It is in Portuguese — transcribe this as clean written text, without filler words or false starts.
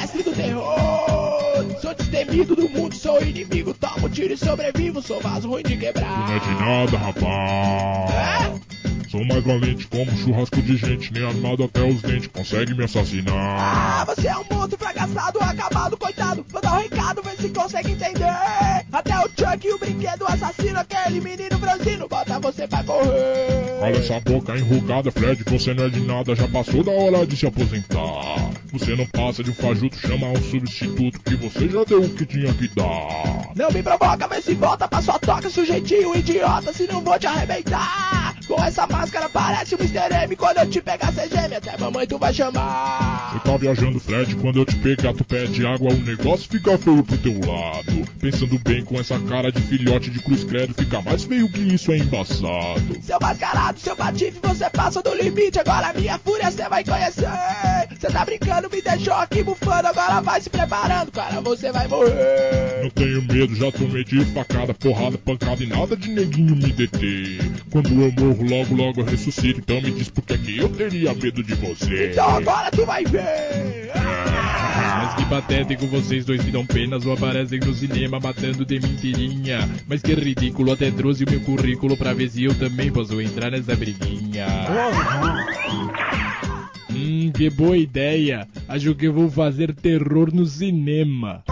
mestre do terror. Sou destemido do mundo, sou inimigo. Tomo tiro e sobrevivo, sou vaso ruim de quebrar. Não é de nada, rapaz. Sou mais valente como um churrasco de gente, nem armado até os dentes, consegue me assassinar. Ah, você é um monstro fracassado, acabado, coitado. Vou dar um recado, vê se consegue entender. Até o Chuck e o brinquedo assassino, aquele menino franzino, bota você pra correr. Cala essa boca enrugada, Fred, você não é de nada, já passou da hora de se aposentar. Você não passa de um fajuto, chama um substituto, que você já deu o que tinha que dar. Não me provoca, vê se volta pra sua toca, sujeitinho idiota, se não vou te arrebentar. Com essa máscara parece o Mr. M, quando eu te pegar cê geme, até mamãe tu vai chamar. Você tá viajando, Fred, quando eu te pegar tu pede água, o negócio fica feio pro teu lado. Pensando bem, com essa cara de filhote de cruz credo, fica mais feio que isso, é embaçado. Seu mascarado, seu patife, você passa do limite, agora minha fúria cê vai conhecer. Cê tá brincando, me deixou aqui bufando, agora vai se preparando, cara, você vai morrer. Não tenho medo, já tomei de facada, porrada, pancada e nada de neguinho me deter. Quando eu morro, logo eu ressuscito, então me diz por que que eu teria medo de você. Então agora tu vai ver. Mas que patético, vocês dois que dão penas ou aparecem no cinema matando de mentirinha. Mas que ridículo, até trouxe o meu currículo pra ver se eu também posso entrar nessa briguinha. Que boa ideia. Acho que eu vou fazer terror no cinema.